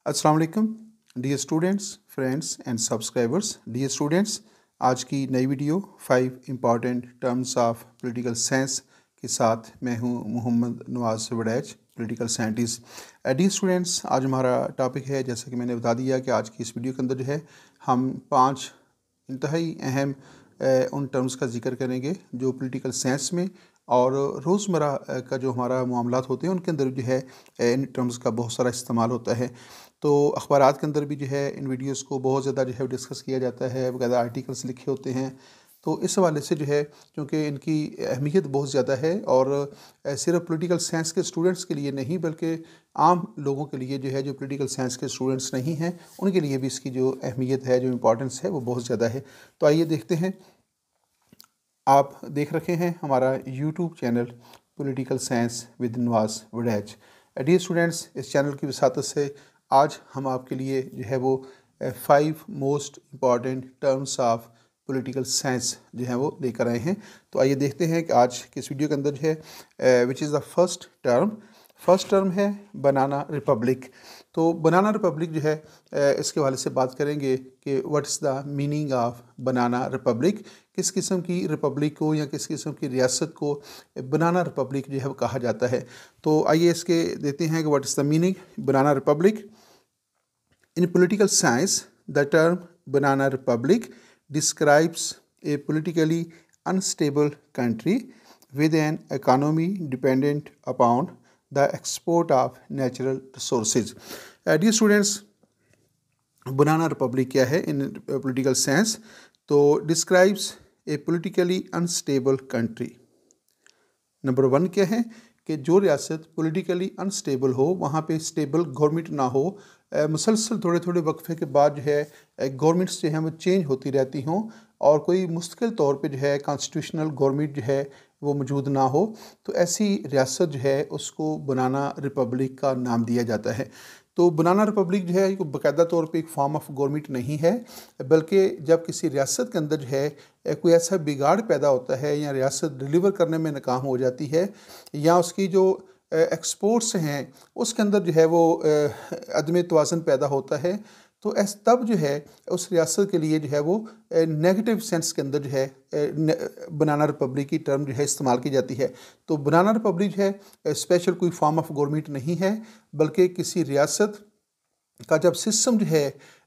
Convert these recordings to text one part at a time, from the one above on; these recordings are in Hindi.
अस्सलाम वालेकुम dear students, friends and subscribers. Dear students, आज की नई video 5 important terms of political science के साथ मैं हूं Mohammad Nawaz Waraich, political scientist. Dear students, आज हमारा टॉपिक है, जैसा कि मैंने बता दिया, कि आज की इस वीडियो के अंदर जो है हम 5 इंतहाई अहम उन टर्म्स का जिक्र करेंगे जो पॉलिटिकल साइंस में और रोज़मर्रा का जो हमारा मामलात होते हैं उनके अंदर जो है इन टर्म्स का बहुत सारा इस्तेमाल होता है। तो अखबारात के अंदर भी जो है इन वीडियोस को बहुत ज़्यादा जो है डिस्कस किया जाता है, बकायदा आर्टिकल्स लिखे होते हैं। तो इस हवाले से जो है, क्योंकि इनकी अहमियत बहुत ज़्यादा है और सिर्फ पॉलिटिकल साइंस के स्टूडेंट्स के लिए नहीं, बल्कि आम लोगों के लिए जो है, जो पॉलिटिकल साइंस के स्टूडेंट्स नहीं हैं, उनके लिए भी इसकी जो अहमियत है, जो इम्पोर्टेंस है, वो बहुत ज़्यादा है। तो आइए देखते हैं। आप देख रखे हैं हमारा YouTube channel political science with Nawaz Waraich. Dear students, इस चैनल की वसातत से आज हम आपके लिए जो है वो 5 most important terms of political science जो है वो लेकर आए हैं। तो आइए देखते हैं कि आज के इस वीडियो के अंदर जो है which is the first term है बनाना रिपब्लिक। तो बनाना रिपब्लिक जो है इसके हवाले से बात करेंगे कि what is the meaning of banana Republic. किस किस्म की रिपब्लिक को या किस किस्म की रियासत को बनाना रिपब्लिक जो है वो कहा जाता है। तो आइए इसके देते हैं कि what is the meaning banana Republic. In political science, the term banana republic describes a politically unstable country with an economy dependent upon the export of natural resources. Dear students, banana Republic क्या है इन पॉलिटिकल साइंस? तो describes a politically unstable country. Number 1 क्या है कि जो रियासत पॉलिटिकली अनस्टेबल हो, वहाँ पे स्टेबल गवर्नमेंट ना हो, मुसलसल थोड़े थोड़े वक्फे के बाद जो है गवर्नमेंट्स जो हैं वो चेंज होती रहती हों और कोई मुस्तकिल तौर पे जो है कॉन्स्टिट्यूशनल गवर्नमेंट जो है वो मौजूद ना हो, तो ऐसी रियासत जो है उसको बनाना रिपब्लिक का नाम दिया जाता है। तो बनाना रिपब्लिक जो है ये बाकायदा तौर पे एक फॉर्म ऑफ गवर्नमेंट नहीं है, बल्कि जब किसी रियासत के अंदर जो है कोई ऐसा बिगाड़ पैदा होता है या रियासत डिलीवर करने में नाकाम हो जाती है या उसकी जो एक्सपोर्ट्स हैं उसके अंदर जो है वो अदम तवाज़ुन पैदा होता है, तो तब जो है उस रियासत के लिए जो है वो नेगेटिव सेंस के अंदर जो है बनाना रिपब्लिक की टर्म जो है इस्तेमाल की जाती है। तो बनाना रिपब्लिक जो है स्पेशल कोई फॉर्म ऑफ गवर्नमेंट नहीं है, बल्कि किसी रियासत का जब सिस्टम जो है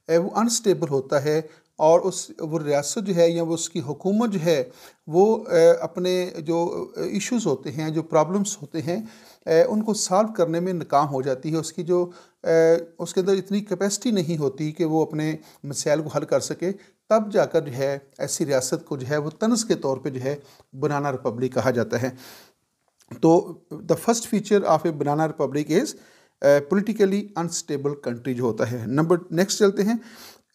वो अनस्टेबल होता है और वो रियासत जो है या वो उसकी हुकूमत जो है वो अपने जो इश्यूज़ होते हैं, जो प्रॉब्लम्स होते हैं, उनको सॉल्व करने में नाकाम हो जाती है। उसकी जो उसके अंदर इतनी कैपेसिटी नहीं होती कि वो अपने मसाइल को हल कर सके, तब जाकर जो है ऐसी रियासत को जो है वो तंज़ के तौर पे जो है बनाना रिपब्लिक कहा जाता है। तो the first feature of a banana republic is politically unstable country जो होता है। नेक्स्ट चलते हैं।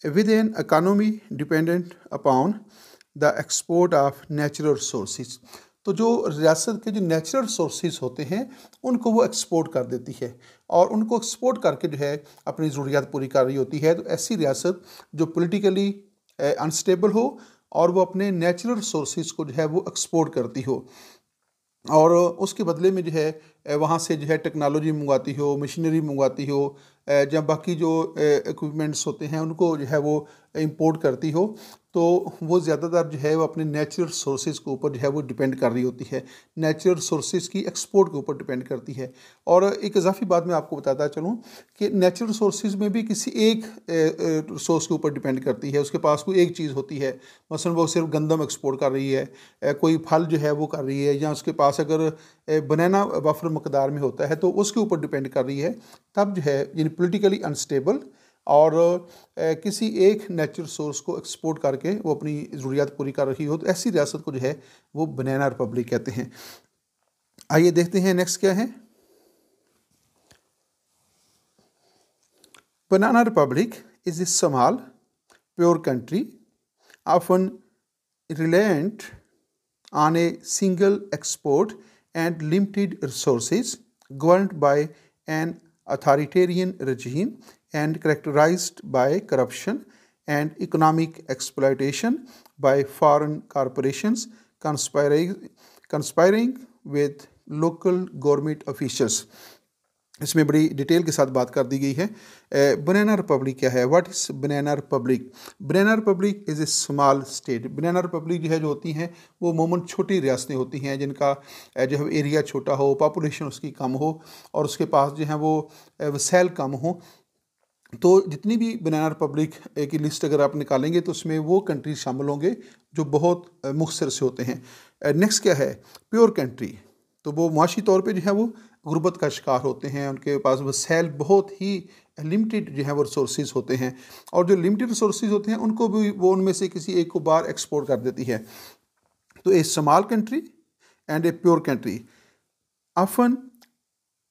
With an economy dependent upon the export of natural resources. तो जो रियासत के जो नेचुरल रिसोर्सेज होते हैं उनको वो एक्सपोर्ट कर देती है और उनको एक्सपोर्ट करके जो है अपनी ज़रूरियात पूरी कर रही होती है। तो ऐसी रियासत जो पॉलिटिकली अनस्टेबल हो और वो अपने नेचुरल रिसोर्सेज को जो है वो एक्सपोर्ट करती हो और उसके बदले में जो है वहाँ से जो है टेक्नोलॉजी मंगवाती हो, मशीनरी मंगवाती हो, जब बाकी जो इक्विपमेंट्स होते हैं उनको जो है वो इंपोर्ट करती हो, तो वो ज़्यादातर जो है वो अपने नेचुरल सोर्सेज के ऊपर जो है वो डिपेंड कर रही होती है, नेचुरल सोर्सेज की एक्सपोर्ट के ऊपर डिपेंड करती है। और एक इजाफी बात मैं आपको बताता चलूँ कि नेचुरल सोर्सेज में भी किसी एक सोर्स के ऊपर डिपेंड करती है। उसके पास कोई एक चीज़ होती है, मसलन वो सिर्फ गंदम एक्सपोर्ट कर रही है, कोई फल जो है वो कर रही है, या उसके पास अगर बनाना वफर मकदार में होता है तो उसके ऊपर डिपेंड कर रही है, तब जो है यानी पॉलिटिकली अनस्टेबल और किसी एक नेचुरल सोर्स को एक्सपोर्ट करके वो अपनी ज़रूरियात पूरी कर रही हो, तो ऐसी रियासत को जो है वो बनाना रिपब्लिक कहते हैं। आइए देखते हैं नेक्स्ट क्या है। Banana republic is a small poor country often reliant on a single export and limited resources, governed by an authoritarian regime and characterized by corruption and economic exploitation by foreign corporations conspiring with local government officials. इसमें बड़ी डिटेल के साथ बात कर दी गई है। बनाना रिपब्लिक क्या है, what is banana Republic? Banana republic is a small state. Banana Republic जो है जो होती हैं वो अमूमन छोटी रियासतें होती हैं जिनका जो है एरिया छोटा हो, पॉपुलेशन उसकी कम हो और उसके पास जो है वो वसैल कम हो। तो जितनी भी बनाना रिपब्लिक की लिस्ट अगर आप निकालेंगे तो उसमें वो कंट्रीज शामिल होंगे जो बहुत मुखसर से होते हैं। नेक्स्ट क्या है, प्योर कंट्री। तो वो मुआशी तौर पे जो है वो गुर्बत का शिकार होते हैं, उनके पास वसैल बहुत ही लिमिटेड जो है वो रिसोर्सेज होते हैं और जो लिमिटेड रिसोर्सेज होते हैं उनको भी वो उनमें से किसी एक को बाहर एक्सपोर्ट कर देती है। तो a small country and a poor country often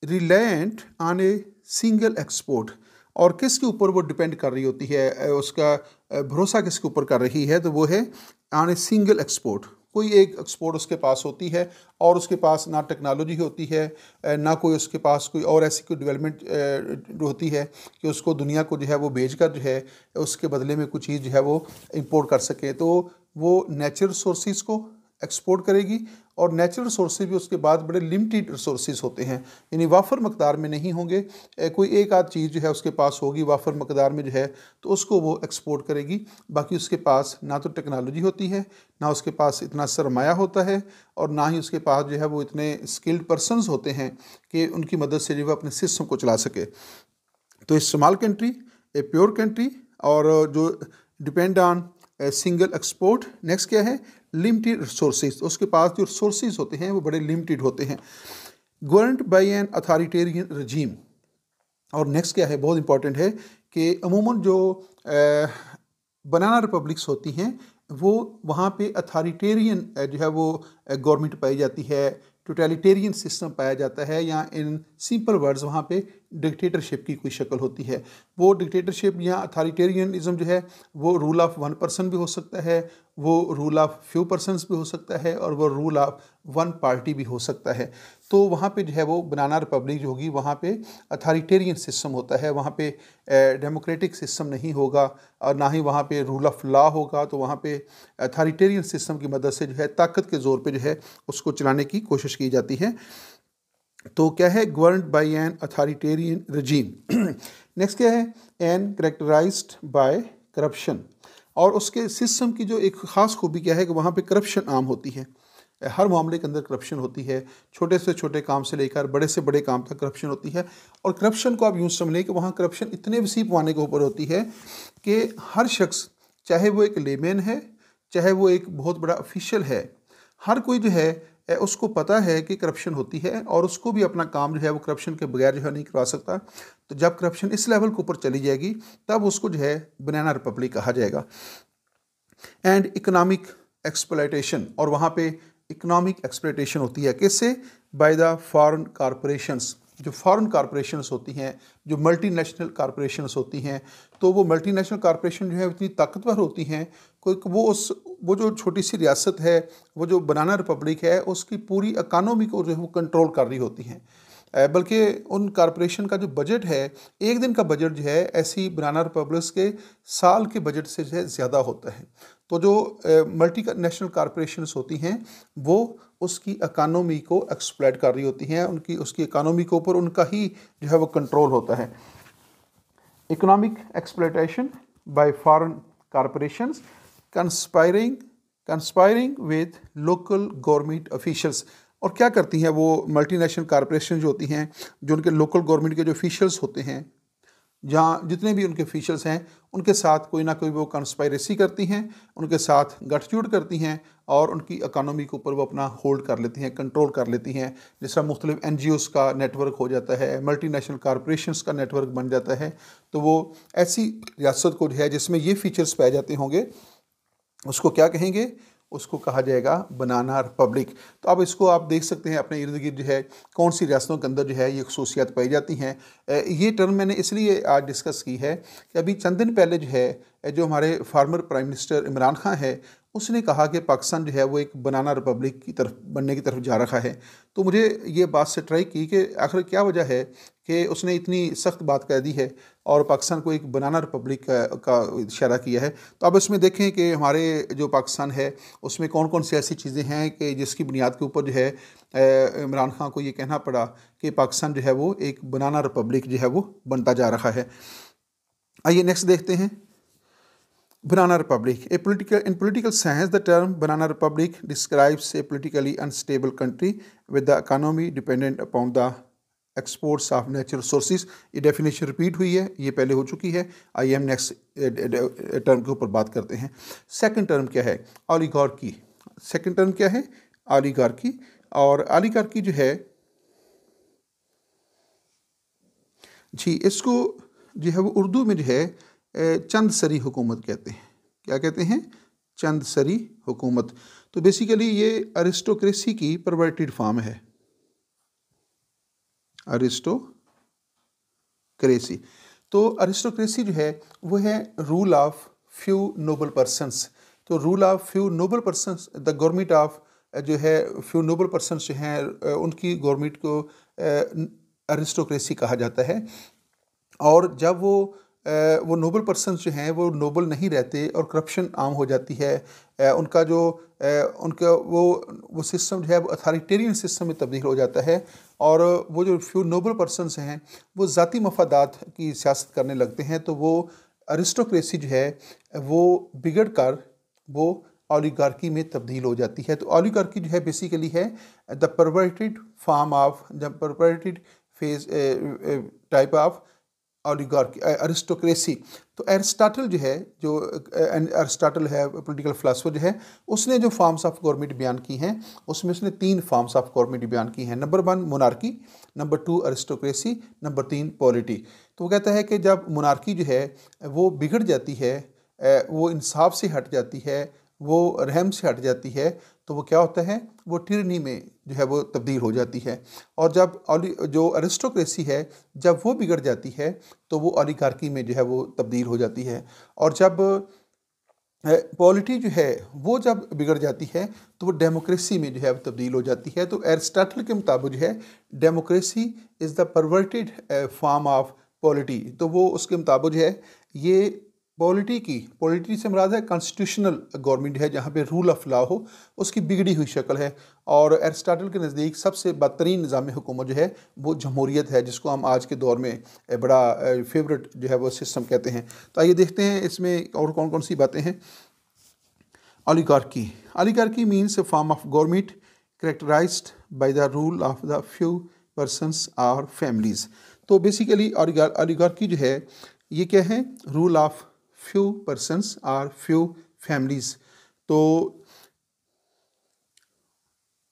reliant on a single export. और किसके ऊपर वो डिपेंड कर रही होती है, उसका भरोसा किसके ऊपर कर रही है, तो वो है ऑन ए सिंगल एक्सपोर्ट। कोई एक एक्सपोर्ट उसके पास होती है और उसके पास ना टेक्नोलॉजी होती है, ना कोई उसके पास कोई और ऐसी कोई डेवलपमेंट होती है कि उसको दुनिया को जो है वो भेजकर जो है उसके बदले में कुछ चीज़ जो है वो इंपोर्ट कर सके। तो वो नेचुरल रिसोर्सेज को एक्सपोर्ट करेगी और नेचुरल रिसोर्सेज भी उसके बाद बड़े लिमिटेड रिसोर्सेज होते हैं, यानी वाफर मकदार में नहीं होंगे। कोई एक आध चीज़ जो है उसके पास होगी वाफर मकदार में जो है तो उसको वो एक्सपोर्ट करेगी। बाकी उसके पास ना तो टेक्नोलॉजी होती है, ना उसके पास इतना सरमाया होता है और ना ही उसके पास जो है वो इतने स्किल्ड पर्सनस होते हैं कि उनकी मदद से जो है अपने सिस्टम को चला सके। तो a small country, a poor country और जो depend on single export. Next क्या है, लिमिटेड रिसोर्सेज। उसके पास जो रिसोर्सेज होते हैं वो बड़े लिमिटेड होते हैं। Governed by an authoritarian regime. और नेक्स्ट क्या है, बहुत इंपॉर्टेंट है कि अमूमन जो बनाना रिपब्लिक्स होती हैं वो वहाँ पे अथॉरिटेरियन जो है वो गवर्नमेंट पाई जाती है, टोटलिटेरियन सिस्टम पाया जाता है, या इन सिंपल वर्ड्स वहाँ पे डिक्टेटरशिप की कोई शक्ल होती है। वो डिक्टेटरशिप या अथॉरिटेरियनिज्म जो है वो रूल ऑफ वन पर्सन भी हो सकता है, वो रूल ऑफ फ्यू पर्सनस भी हो सकता है और वो रूल ऑफ वन पार्टी भी हो सकता है। तो वहाँ पे जो है वो बनाना रिपब्लिक जो होगी वहाँ पे अथॉरिटेरियन सिस्टम होता है, वहाँ पे डेमोक्रेटिक सिस्टम नहीं होगा और ना ही वहाँ पे रूल ऑफ लॉ होगा। तो वहाँ पे अथॉरिटेरियन सिस्टम की मदद से जो है ताकत के ज़ोर पे जो है उसको चलाने की कोशिश की जाती है। तो क्या है, governed by an authoritarian regime. Next क्या है, एन करेक्टराइज्ड बाय करप्शन। और उसके सिस्टम की जो एक ख़ास खूबी क्या है कि वहाँ पे करप्शन आम होती है, हर मामले के अंदर करप्शन होती है, छोटे से छोटे काम से लेकर बड़े से बड़े काम तक करप्शन होती है। और करप्शन को आप यूँ समझ लें कि वहाँ करप्शन इतने वसी पैमाने के ऊपर होती है कि हर शख्स, चाहे वो एक लेमैन है, चाहे वो एक बहुत बड़ा ऑफिशियल है, हर कोई जो है उसको पता है कि करप्शन होती है और उसको भी अपना काम जो है वो करप्शन के बगैर जो है नहीं करवा सकता। तो जब करप्शन इस लेवल के ऊपर चली जाएगी तब उसको जो है बनाना रिपब्लिक कहा जाएगा। And economic exploitation. और वहाँ पे इकोनॉमिक एक्सप्लॉयटेशन होती है किससे, बाय द फॉरेन कॉरपोरेशंस। जो फॉरेन कॉरपोरेशंस होती हैं, जो मल्टीनेशनल कॉरपोरेशंस होती हैं, तो वो मल्टीनेशनल कॉरपोरेशन जो है इतनी ताकतवर होती हैं कोई वो जो छोटी सी रियासत है, वो जो बनाना रिपब्लिक है, उसकी पूरी इकानमी को जो है वो कंट्रोल कर रही होती हैं। बल्कि उन कॉरपोरेशन का जो बजट है, एक दिन का बजट जो है ऐसी बनाना रिपब्लिक्स के साल के बजट से जो है ज़्यादा होता है। तो जो मल्टी नेशनल कॉरपोरेशंस होती हैं वो उसकी इकानमी को एक्सप्लॉइट कर रही होती हैं, उसकी इकानमी के ऊपर उनका ही जो है वो कंट्रोल होता है। Economic exploitation bye foreign corporations conspiring with local government officials. और क्या करती हैं वो मल्टीनेशनल कॉरपोरेशन जो होती हैं, जो उनके लोकल गवर्नमेंट के जो ऑफिशियल्स होते हैं, जहाँ जितने भी उनके ऑफिशियल्स हैं उनके साथ कोई ना कोई वो कंस्पायरेसी करती हैं, उनके साथ गठजोड़ करती हैं और उनकी इकानमी के ऊपर वो अपना होल्ड कर लेती हैं, कंट्रोल कर लेती हैं। जिस तरह मुख्तलिफ NGOs का नेटवर्क हो जाता है, मल्टीनेशनल कॉरपोरेशंस का नेटवर्क बन जाता है। तो वो ऐसी रियासत को जो है जिसमें ये फीचर्स पाए जाते होंगे उसको क्या कहेंगे, उसको कहा जाएगा बनाना रिपब्लिक। तो अब इसको आप देख सकते हैं अपने इर्द गिर्द जो है कौन सी रियासतों के अंदर जो है ये खसूसियात पाई जाती हैं। ये टर्म मैंने इसलिए आज डिस्कस की है कि अभी चंद दिन पहले जो है जो हमारे farmer prime minister Imran Khan है उसने कहा कि पाकिस्तान जो है वो एक बनाना रिपब्लिक की तरफ बनने की तरफ जा रहा है। तो मुझे ये बात से ट्राई की कि आखिर क्या वजह है कि उसने इतनी सख्त बात कह दी है और पाकिस्तान को एक बनाना रिपब्लिक का इशारा किया है। तो अब इसमें देखें कि हमारे जो पाकिस्तान है उसमें कौन कौन सी ऐसी चीज़ें हैं कि जिसकी बुनियाद के ऊपर जो है इमरान खान को ये कहना पड़ा कि पाकिस्तान जो है वो एक बनाना रिपब्लिक जो है वो बनता जा रहा है। आइए नेक्स्ट देखते हैं। Banana Republic. In political science, the term Banana Republic describes a politically unstable country with the economy dependent upon the exports of natural resources. ये डेफिनेशन रिपीट हुई है, ये पहले हो चुकी है। आइए हम नेक्स्ट टर्म के ऊपर बात करते हैं। सेकंड टर्म क्या है? ऑलिगार्की। सेकंड टर्म क्या है? ऑलिगार्की। और ऑलिगार्की जो है जी, इसको जो है वो उर्दू में जो है चंद सरी हुकूमत कहते हैं। क्या कहते हैं? चंद सरी हुकूमत। तो बेसिकली ये अरिस्टोक्रेसी की परवर्टेड फॉर्म है। अरिस्टोक्रेसी। तो अरिस्टोक्रेसी जो है वो है rule of few noble persons. तो rule of few noble persons, the government of जो है फ्यू नोबल पर्सनस जो हैं उनकी गवर्नमेंट को अरिस्टोक्रेसी कहा जाता है। और जब वो नोबल पर्सनस जो हैं वो नोबल नहीं रहते और करप्शन आम हो जाती है, उनका जो उनका वो सिस्टम जो है वो अथॉरिटेरियन सिस्टम में तब्दील हो जाता है और वो जो फ्यू नोबल पर्सनस हैं वो ज़ाती मफादात की सियासत करने लगते हैं, तो वो अरिस्टोक्रेसी जो है वो बिगड़ कर वो ऑलिगार्की में तब्दील हो जाती है। तो ऑलिगार्की जो है बेसिकली है the perverted form of the perverted phase type of oligarchy aristocracy. तो एरिस्टोटल जो है, जो एरिस्टोटल है पॉलिटिकल फिलासफर जो है, उसने जो फॉर्म्स ऑफ गवर्नमेंट बयान की हैं उसमें उसने 3 फॉर्म्स ऑफ गवर्नमेंट बयान की हैं। Number 1 monarchy, number 2 aristocracy, number 3 polity. तो वो कहता है कि जब मोनार्की जो है वो बिगड़ जाती है, वो इंसाफ से हट जाती है, वो रहम से हट जाती है, तो वो क्या होता है, वो टिरनी में जो है वो तब्दील हो जाती है। और जब जो अरिस्टोक्रेसी है जब वो बिगड़ जाती है तो वो ऑलिगार्की में जो है वो तब्दील हो जाती है। और जब पॉलिटी जो है वो जब बिगड़ जाती है तो वो डेमोक्रेसी में जो है वो तब्दील हो जाती है। तो एरिस्टोटल के मुताबिक जो है democracy is the perverted form of polity. तो वो उसके मुताबिक जो है ये पॉलिटी से मुराद है कॉन्स्टिट्यूशनल गवर्नमेंट है जहाँ पे रूल ऑफ लॉ हो, उसकी बिगड़ी हुई शक्ल है। और एरिस्टोटल के नज़दीक सबसे बदतरीन निज़ाम हुकूमत जो है वो जमहूरियत है, जिसको हम आज के दौर में बड़ा फेवरेट जो है वो सिस्टम कहते हैं। तो आइए देखते हैं इसमें और कौन कौन सी बातें हैं। Oligarchy means a form of government characterised by the rule of the few persons और फैमिलीज़। तो बेसिकली ऑलिगार्की जो है ये क्या है? Rule of few persons or few families. तो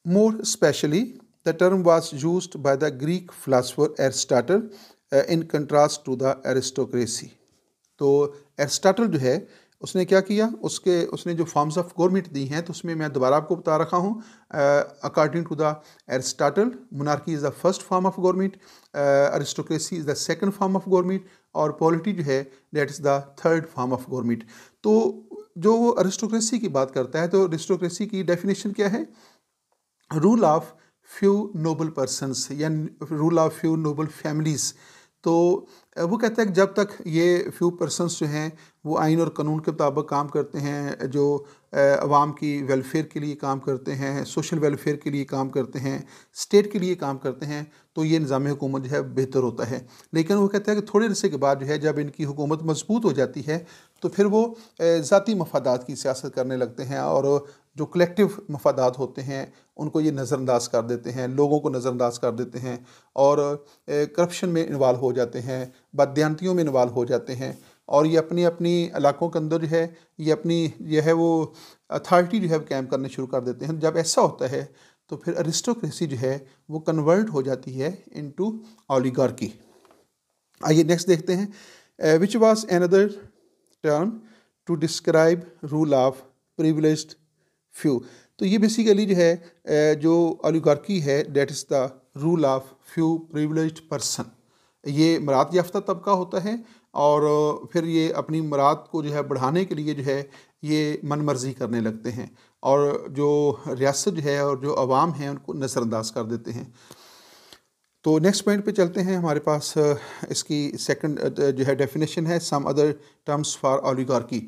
more especially the term was used by the Greek philosopher Aristotle in contrast to the aristocracy. तो एरिस्टोटल जो है उसने क्या किया, उसने जो फॉर्म्स ऑफ गवर्नमेंट दी हैं तो उसमें मैं दोबारा आपको बता रखा हूँ। According to the Aristotle monarchy is the first form of government, aristocracy is the second form of government और पॉलिटी जो है that is the third form of government. तो जो वो अरिस्टोक्रेसी की बात करता है तो अरिस्टोक्रेसी की डेफिनेशन क्या है? Rule of few noble persons या rule of few noble families. तो वो कहता है कि जब तक ये फ्यू पर्सनस जो हैं वो आइन और कानून के मुताबिक काम करते हैं, जो अवाम की वेलफेयर के लिए काम करते हैं, सोशल वेलफेयर के लिए काम करते हैं, स्टेट के लिए काम करते हैं, तो ये निज़ाम हुकूमत जो है बेहतर होता है। लेकिन वो कहता है कि थोड़े अरसे के बाद जो है जब इनकी हुकूमत मजबूत हो जाती है तो फिर वो ज़ाती मफादात की सियासत करने लगते हैं और जो कलेक्टिव मफादात होते हैं उनको ये नज़रअंदाज कर देते हैं, लोगों को नज़रअंदाज कर देते हैं और करप्शन में इन्वॉल्व हो जाते हैं, बददियानतियों में इन्वॉल्व हो जाते हैं और ये अपनी अपनी इलाकों के अंदर जो है ये अपनी जो है वो अथॉरिटी जो है कैम करने शुरू कर देते हैं। जब ऐसा होता है तो फिर अरिस्टोक्रेसी जो है वो कन्वर्ट हो जाती है इनटू ऑलिगार्की। आइए नेक्स्ट देखते हैं। Which was another term to describe rule of privileged few. तो ये बेसिकली जो है जो ऑलिगार्की है that is the rule of few privileged person. ये मराद याफ्ता तबका होता है और फिर ये अपनी मराद को जो है बढ़ाने के लिए जो है ये मनमर्जी करने लगते हैं और जो रियासत जो है और जो अवाम हैं उनको नज़रअंदाज कर देते हैं। तो नेक्स्ट पॉइंट पे चलते हैं। हमारे पास इसकी सेकंड जो है डेफिनेशन है, some other terms for oligarchy.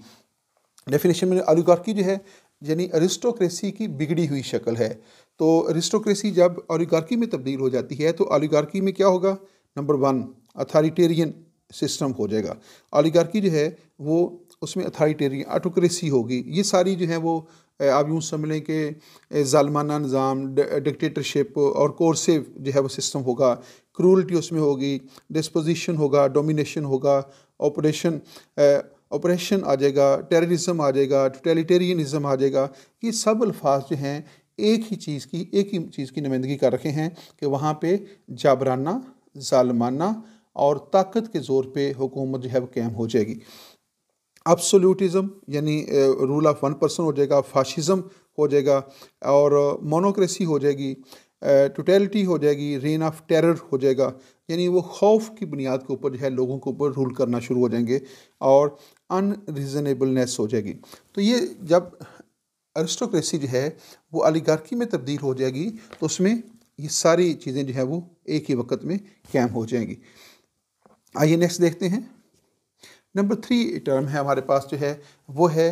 Definition में ओलिगार्की जो है यानी अरिस्टोक्रेसी की बिगड़ी हुई शक्ल है। तो अरिस्टोक्रेसी जब ओलिगार्की में तब्दील हो जाती है तो ओलिगार्की में क्या होगा, नंबर वन अथॉरिटेरियन सिस्टम हो जाएगा। ओलिगार्की जो है वो उसमें अथॉरिटेरियन ऑटोक्रेसी होगी। ये सारी जो है वो आप यूँ समझ लें कि ज़ालिमाना निज़ाम, डिक्टेटरशिप और कोर्सिव जो है वो सिस्टम होगा, क्रूरल्टी उसमें होगी, डिस्पोजिशन होगा, डोमिनेशन होगा, ऑपरेशन आ जाएगा, टेररिज्म आ जाएगा, टोटलिटेरियनिज्म आ जाएगा। ये सब अल्फाज जो हैं एक ही चीज़ की नुमाइंदगी कर रखे हैं कि वहाँ पे जाबराना, ज़ालिमाना और ताकत के ज़ोर पे हुकूमत जो है वो कायम हो जाएगी। एब्सोल्यूटिज़म यानी रूल ऑफ वन पर्सन हो जाएगा, फाशिज़म हो जाएगा और मोनोक्रेसी हो जाएगी, टोटलिटी हो जाएगी, रेन ऑफ टेरर हो जाएगा। यानी वो खौफ की बुनियाद के ऊपर जो है लोगों के ऊपर रूल करना शुरू हो जाएंगे और अनरीजनेबलनेस हो जाएगी। तो ये जब अरिस्टोक्रेसी जो है वो ओलिगार्की में तब्दील हो जाएगी तो उसमें ये सारी चीज़ें जो है वो एक ही वक्त में कायम हो जाएंगी। आइए नेक्स्ट देखते हैं। नंबर 3 टर्म है हमारे पास जो है वो है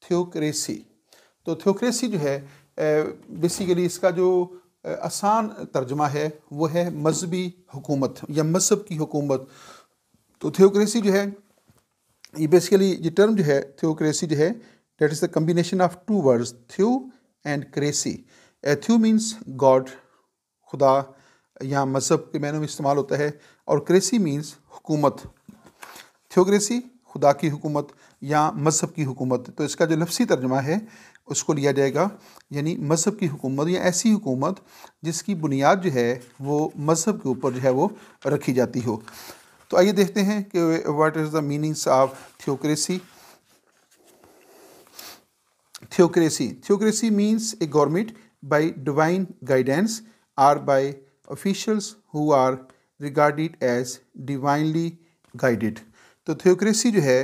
थियोक्रेसी। तो थियोक्रेसी जो है बेसिकली इसका जो आसान तर्जमा है वो है मजहबी हुकूमत या मजहब की हुकूमत। तो थियोक्रेसी जो है ये बेसिकली ये टर्म जो है थियोक्रेसी जो है that is the combination of two words theo and cracy. Theo means God, खुदा या मज़हब के मायने में इस्तेमाल होता है, और क्रेसी मीन्स हुकूमत। थियोक्रेसी खुदा की हुकूमत या मज़हब की हुकूमत। तो इसका जो लफ्सी तर्जमा है उसको लिया जाएगा यानी मज़हब की हुकूमत या ऐसी हुकूमत जिसकी बुनियाद जो है वो मज़हब के ऊपर जो है वो रखी जाती हो। तो आइए देखते हैं कि what is the meanings of theocracy. Theocracy means a government by divine guidance और by officials who are regarded as divinely guided. तो थियोक्रेसी जो है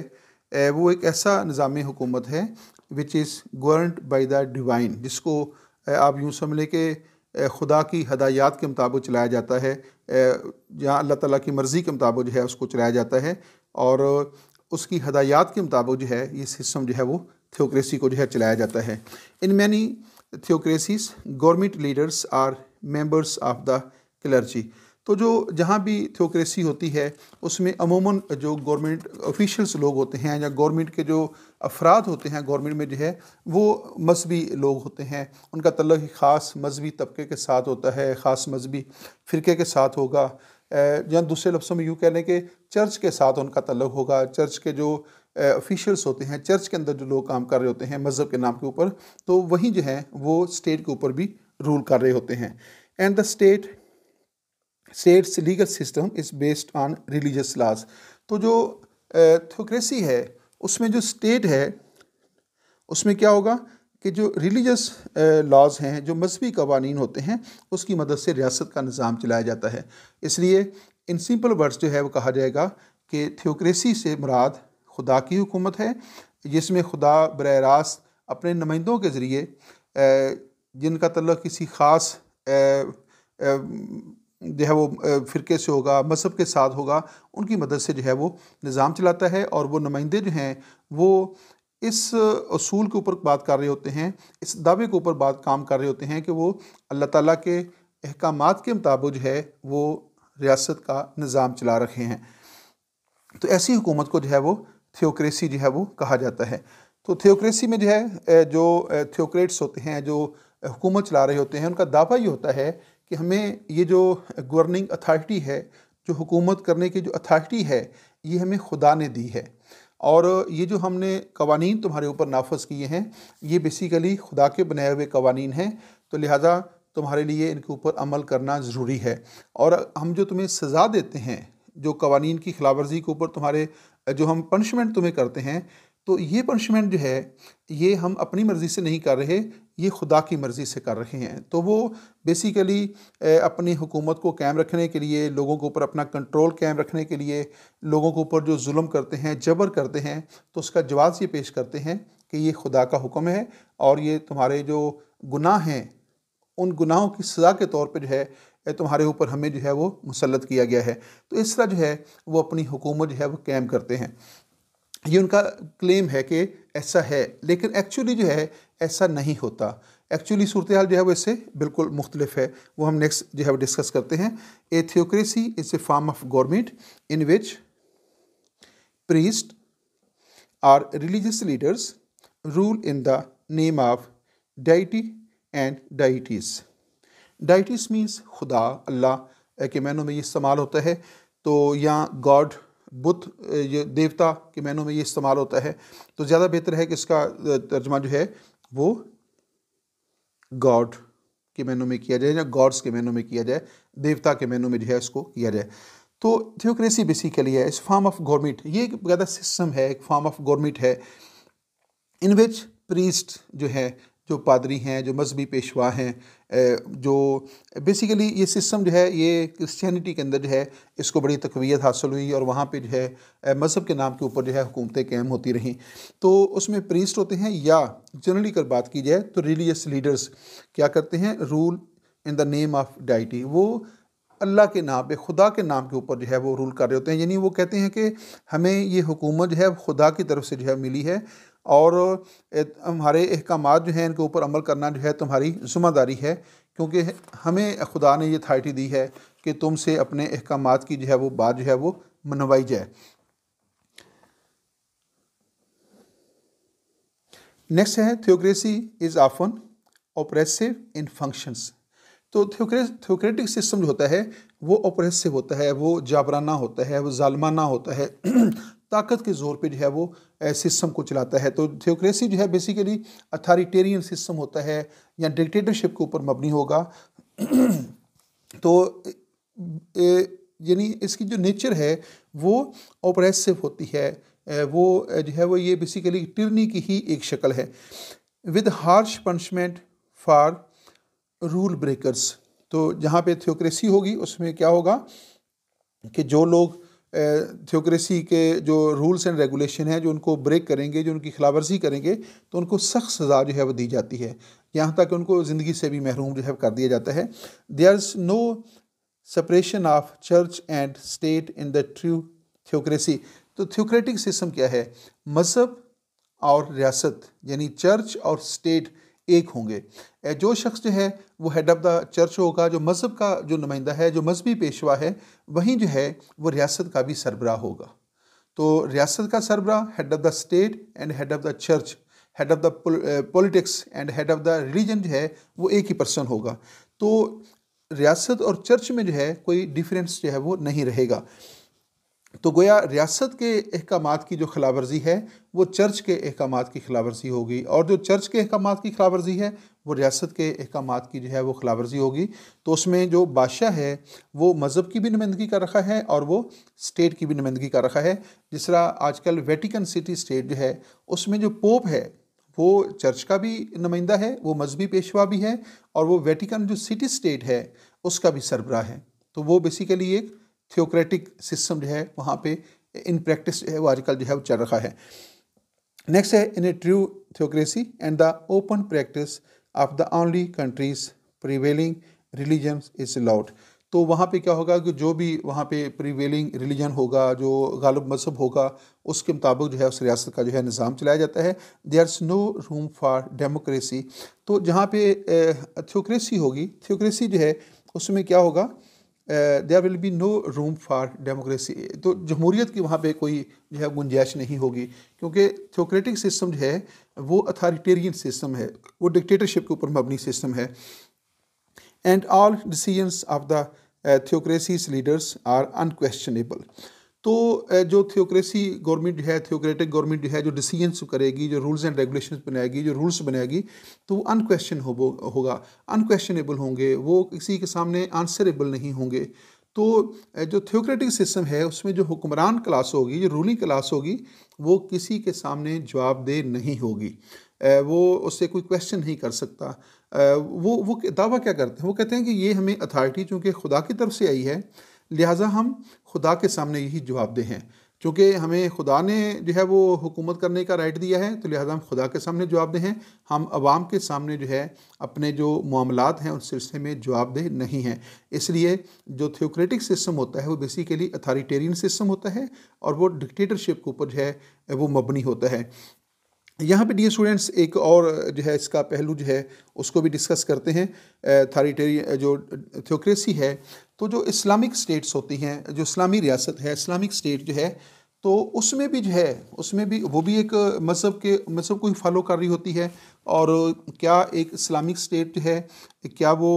वो एक ऐसा निज़ाम हुकूमत है which is governed by the divine, जिसको आप यूँ समझ लें कि खुदा की हदायत के मुताबिक चलाया जाता है, जहाँ अल्लाह ताला की मर्ज़ी के मुताबिक जो है उसको चलाया जाता है और उसकी हदायत के मुताबिक जो है ये सिस्टम जो है वो थियोक्रेसी को जो है चलाया जाता है। In many theocracies government leaders are members of the clergy. तो जो जहाँ भी थियोक्रेसी होती है उसमें अमूमन जो गवर्नमेंट ऑफिशियल्स लोग होते हैं या गवर्नमेंट के जो अफराद होते हैं गवर्नमेंट में जो है वो मजहबी लोग होते हैं। उनका तल्लुक़ एक ख़ास मजहबी तबके के साथ होता है, ख़ास मजहबी फ़िरके के साथ होगा, या दूसरे लफ्ज़ों में यूँ कह लें कि चर्च के साथ उनका तल्लुक़ होगा। चर्च के जो ऑफिशियल्स होते हैं, चर्च के अंदर जो लोग काम कर रहे होते हैं मज़हब के नाम के ऊपर, तो वही जो है वो स्टेट के ऊपर भी रूल कर रहे होते हैं। And the state's legal system is based on religious laws. तो जो थियोक्रेसी है उसमें जो स्टेट है उसमें क्या होगा कि जो रिलीजियस लॉज हैं, जो मजहबी कवानीन होते हैं, उसकी मदद से रियासत का निज़ाम चलाया जाता है। इसलिए इन सिंपल वर्ड्स जो है वो कहा जाएगा कि थियोक्रेसी से मुराद खुदा की हुकूमत है, जिसमें खुदा बराह रास्त अपने नुमाइंदों के ज़रिए जिनका तल्लुक़ किसी ख़ास जो है वो फ़िरके से होगा, मज़हब के साथ होगा, उनकी मदद से जो है वो निज़ाम चलाता है। और वो नुमाइंदे जो हैं वो इस असूल के ऊपर बात कर रहे होते हैं, इस दावे के ऊपर काम कर रहे होते हैं कि वो अल्लाह ताला के अहकामात के मुताबिक जो है वो रियासत का निज़ाम चला रखे हैं। तो ऐसी हुकूमत को जो है वो थियोक्रेसी जो है वो कहा जाता है। तो थियोक्रेसी में जो है जो थियोक्रेट्स होते हैं, जो हुकूमत चला रहे होते हैं, उनका दावा ये होता है कि हमें ये जो गवर्निंग अथॉरिटी है, जो हुकूमत करने की जो अथॉरिटी है, ये हमें खुदा ने दी है और ये जो हमने कवानीन तुम्हारे ऊपर नाफज किए हैं ये बेसिकली खुदा के बनाए हुए कवानीन हैं, तो लिहाजा तुम्हारे लिए इनके ऊपर अमल करना ज़रूरी है। और हम जो तुम्हें सज़ा देते हैं, जो कवानीन की खिलाफवर्जी के ऊपर तुम्हारे जो हम पनिशमेंट तुम्हें करते हैं, तो ये पनिशमेंट जो है ये हम अपनी मर्ज़ी से नहीं कर रहे, ये खुदा की मर्ज़ी से कर रहे हैं। तो वो बेसिकली अपनी हुकूमत को कायम रखने के लिए, लोगों के ऊपर अपना कंट्रोल कायम रखने के लिए, लोगों के ऊपर जो जुल्म करते हैं, जबर करते हैं, तो उसका जवाब ये पेश करते हैं कि ये खुदा का हुक्म है और ये तुम्हारे जो गुनाह हैं उन गुनाहों की सज़ा के तौर पे जो है तुम्हारे ऊपर हमें जो है वो मुसल्लत किया गया है। तो इस तरह जो है वो अपनी हुकूमत जो है वो कायम करते हैं। ये उनका क्लेम है कि ऐसा है, लेकिन एक्चुअली जो है ऐसा नहीं होता। एक्चुअली सूरत हाल जो है वो इससे बिल्कुल मुख्तलिफ है, वो हम नेक्स्ट जो है वो डिस्कस करते हैं। A theocracy is a form of government in which priest और religious leaders rule in the name of deity and deities. Deities means खुदा, अल्लाह के मानों में ये इस्तेमाल होता है। तो यहाँ गॉड, बुद्ध, ये देवता के मानों में ये इस्तेमाल होता है। तो ज़्यादा बेहतर है कि इसका तर्जमा जो है वो गॉड के मानों में किया जाए या गॉड्स के मानों में किया जाए, देवता के मानों में जो है इसको किया जाए। तो थियोक्रेसी बेसिकली है इस फॉर्म ऑफ गवर्नमेंट, ये एक बकायदा सिस्टम है, एक फॉर्म ऑफ गवर्नमेंट है इन विच प्रीस्ट जो है, जो पादरी हैं, जो मजहबी पेशवा हैं, जो बेसिकली ये सिस्टम जो है ये क्रिश्चियनिटी के अंदर जो है इसको बड़ी तकवीत हासिल हुई और वहाँ पे जो है मज़हब के नाम के ऊपर जो है हुकूमतें कायम होती रहीं। तो उसमें प्रीस्ट होते हैं, या जनरली अगर बात की जाए तो रिलीजियस लीडर्स क्या करते हैं, rule in the name of deity, वो अल्लाह के नाम पे, खुदा के नाम के ऊपर जो है वो रूल कर रहे होते हैं। यानी वो कहते हैं कि हमें ये हुकूमत जो है खुदा की तरफ से जो है मिली है और हमारे अहकामात जो हैं इनके ऊपर अमल करना जो है तुम्हारी ज़िम्मेदारी है, क्योंकि हमें खुदा ने ये अथॉरिटी दी है कि तुमसे अपने अहकामात की जो है वो बात जो है वो मनवाई जाए। नेक्स्ट है theocracy is often oppressive in functions. तो थियोक्रेटिक सिस्टम जो होता है वो ऑपरेसिव होता है, वो जाबराना होता है, वो जालमाना होता है ताकत के ज़ोर पे जो है वो सिस्टम को चलाता है। तो थियोक्रेसी जो है बेसिकली अथॉरिटेरियन सिस्टम होता है या डिक्टेटरशिप के ऊपर मबनी होगा। तो यानी इसकी जो नेचर है वो ऑपरेसिव होती है, वो जो है वो ये बेसिकली टिरनी की ही एक शक्ल है, with harsh punishment for rule breakers. तो जहाँ पे थियोक्रेसी होगी उसमें क्या होगा कि जो लोग थियोक्रेसी के जो रूल्स एंड रेगुलेशन हैं जो उनको ब्रेक करेंगे, जो उनकी खिलाफवर्जी करेंगे, तो उनको सख्त सज़ा जो है वो दी जाती है, यहाँ तक उनको ज़िंदगी से भी महरूम जो है कर दिया जाता है। There is no separation of church and state in the true theocracy. तो थियोक्रेटिक सिस्टम क्या है, मज़हब और रियासत यानी चर्च और स्टेट एक होंगे। जो शख्स जो है वो हेड ऑफ़ द चर्च होगा, जो मज़हब का जो नुमाइंदा है, जो मजहबी पेशवा है, वहीं जो है वो रियासत का भी सरबराह होगा। तो रियासत का सरबराह, head of the state and head of the church, head of the politics and head of the religion जो है वो एक ही पर्सन होगा। तो रियासत और चर्च में जो है कोई डिफरेंस जो है वो नहीं रहेगा। तो गोया रियासत के अहकामात की जो खिलाफवर्जी है वो चर्च के अहकामात की खिलाफवर्जी होगी, और जो चर्च के अहकामात की खिलाफवर्जी है वो रियासत के अहकामात की जो है वो खिलाफवर्जी होगी। तो उसमें जो बादशाह है वो मज़हब की भी नुमाइंदगी कर रखा है और वो स्टेट की भी नुमाइंदगी कर रखा है। जिस तरह आजकल वेटिकन सिटी स्टेट जो है उसमें जो पोप है वो चर्च का भी नुमाइंदा है, वो मजहबी पेशवा भी है, और वो वेटिकन जो सिटी स्टेट है उसका भी सरबराह है। तो वो बेसिकली एक थियोक्रेटिक सिस्टम जो है वहाँ पे इन प्रैक्टिस जो है वो आजकल जो है वो चल रहा है। नेक्स्ट है in a true theocracy and the open practice of the only countries prevailing religion is allowed. तो वहाँ पे क्या होगा कि जो भी वहाँ पे प्रिवेलिंग रिलीजन होगा, जो गालिब मजहब होगा, उसके मुताबिक जो है उस रियासत का जो है निज़ाम चलाया जाता है। There is no room for democracy. तो जहाँ पे थियोक्रेसी होगी, थियोक्रेसी जो है उसमें क्या होगा, there will be no room for democracy. तो जमहूरियत की वहाँ पे कोई जो है गुंजाइश नहीं होगी, क्योंकि थियोक्रेटिक सिस्टम जो है वो अथॉरिटेरियन सिस्टम है, वो डिक्टेटरशिप के ऊपर मबनी सिस्टम है। And all decisions of the theocracies leaders are unquestionable. तो जो थियोक्रेसी गवर्नमेंट जो है, थियोक्रेटिक गवर्नमेंट जो है, जो डिसीजंस करेगी, जो रूल्स एंड रेगुलेशंस बनाएगी, जो रूल्स बनाएगी, तो वो अनक्वेश्चन होगा, अनक्वेश्चनेबल होंगे, वो किसी के सामने आंसरेबल नहीं होंगे। तो जो थियोक्रेटिक सिस्टम है उसमें जो हुक्मरान क्लास होगी, जो रूलिंग क्लास होगी, वो किसी के सामने जवाबदेह नहीं होगी, वो उससे कोई क्वेश्चन नहीं कर सकता। वो दावा क्या करते हैं, वो कहते हैं कि ये हमें अथॉरिटी चूँकि खुदा की तरफ से आई है, लिहाजा हम खुदा के सामने यही जवाबदेह हैं। क्योंकि हमें खुदा ने जो है वो हुकूमत करने का राइट दिया है, तो लिहाजा हम खुदा के सामने जवाबदेह हैं। हम अवाम के सामने जो है अपने जो मामलात हैं उस सिलसिले में जवाबदेह नहीं हैं। इसलिए जो थियोक्रेटिक सिस्टम होता है वो बेसिकली अथॉरिटेरियन सिस्टम होता है और वो डिक्टेटरशिप के ऊपर जो है वो मबनी होता है। यहाँ पे डियर स्टूडेंट्स एक और जो है इसका पहलू जो है उसको भी डिस्कस करते हैं। अथॉरिटेरियन जो थियोक्रेसी है, तो जो इस्लामिक स्टेट्स होती हैं, जो इस्लामी रियासत है, इस्लामिक स्टेट जो है, तो उसमें भी जो है उसमें भी वो भी एक मज़हब को ही फॉलो कर रही होती है। और क्या एक इस्लामिक स्टेट जो है, क्या वो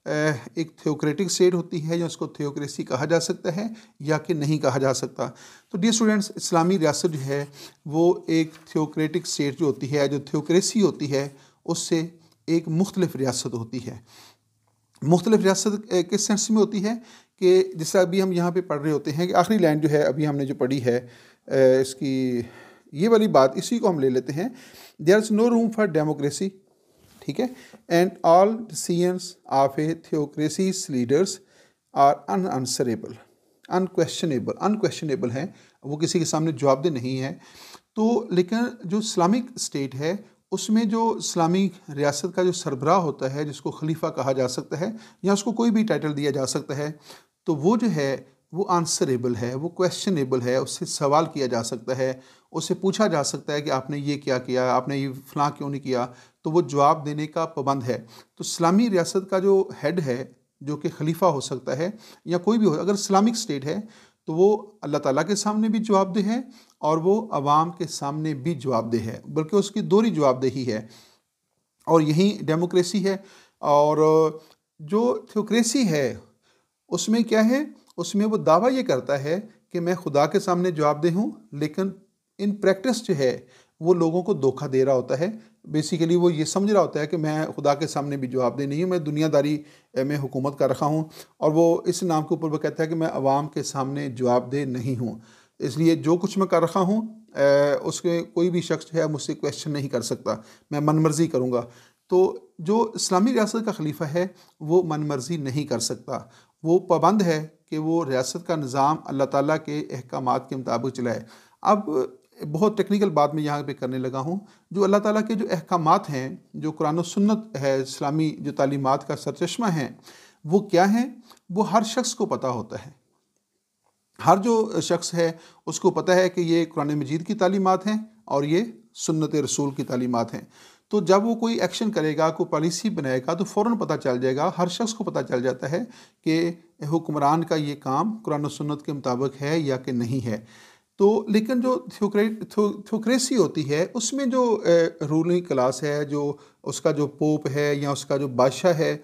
एक थियोक्रेटिक स्टेट होती है या उसको थियोक्रेसी कहा जा सकता है या कि नहीं कहा जा सकता। तो डियर स्टूडेंट्स, इस्लामी रियासत जो है वो एक थियोक्रेटिक स्टेट जो होती है, जो थियोक्रेसी होती है, उससे एक मुख्तलिफ रियासत होती है। मुख्तलिफ रियासत किस सेंस में होती है कि जैसे अभी हम यहाँ पे पढ़ रहे होते हैं कि आखिरी लाइन जो है अभी हमने जो पढ़ी है, इसकी ये वाली बात, इसी को हम ले लेते हैं। There is no room for democracy, ठीक है, and all decisions of a theocracies leaders are unanswerable, unquestionable हैं, वो किसी के सामने जवाबदेह नहीं है। तो लेकिन जो इस्लामिक स्टेट है उसमें जो इस्लामी रियासत का जो सरबराह होता है, जिसको खलीफा कहा जा सकता है या उसको कोई भी टाइटल दिया जा सकता है, तो वो जो है वो आंसरेबल है, वो क्वेश्चनेबल है, उससे सवाल किया जा सकता है, उससे पूछा जा सकता है कि आपने ये क्या किया, आपने ये फ़लाँ क्यों नहीं किया, तो वो जवाब देने का पाबंद है। तो इस्लामी रियासत का जो हेड है, जो कि खलीफा हो सकता है या कोई भी हो, अगर इस्लामिक स्टेट है तो वो अल्लाह ताला के सामने भी जवाबदेह है और वो अवाम के सामने भी जवाबदेह है, बल्कि उसकी दोहरी जवाबदेही है। और यही डेमोक्रेसी है। और जो थियोक्रेसी है उसमें क्या है, उसमें वो दावा ये करता है कि मैं खुदा के सामने जवाबदेह हूँ, लेकिन इन प्रैक्टिस जो है वो लोगों को धोखा दे रहा होता है। बेसिकली वो ये समझ रहा होता है कि मैं खुदा के सामने भी जवाबदेह नहीं हूँ, मैं दुनियादारी में हुकूमत कर रखा हूँ, और वो इस नाम के ऊपर वो कहता है कि मैं अवाम के सामने जवाबदेह नहीं हूँ, इसलिए जो कुछ मैं कर रखा हूँ उसके कोई भी शख्स जो है मुझसे क्वेश्चन नहीं कर सकता, मैं मनमर्जी करूँगा। तो जो इस्लामी रियासत का खलीफा है वो मनमर्जी नहीं कर सकता, वो पाबंद है कि वो रियासत का निज़ाम अल्लाह ताला के अहकामात के मुताबिक चलाए। अब बहुत टेक्निकल बात मैं यहाँ पे करने लगा हूँ। जो अल्लाह ताला के जो अहकामात हैं, जो कुरान और सुन्नत है, इस्लामी जो तालीमात का सरचश्मा है, वो क्या हैं, वो हर शख्स को पता होता है। हर जो शख्स है उसको पता है कि ये कुरान मजीद की तालीमात हैं और ये सुन्नत रसूल की तालीमात हैं। तो जब वो कोई एक्शन करेगा, कोई पॉलिसी बनाएगा, तो फ़ौरन पता चल जाएगा, हर शख्स को पता चल जाता है कि हुक्मरान का ये काम कुरान और सुन्नत के मुताबिक है या कि नहीं है। तो लेकिन जो थियोक्रेसी होती है उसमें जो रूलिंग क्लास है, जो उसका जो पोप है या उसका जो बादशाह है,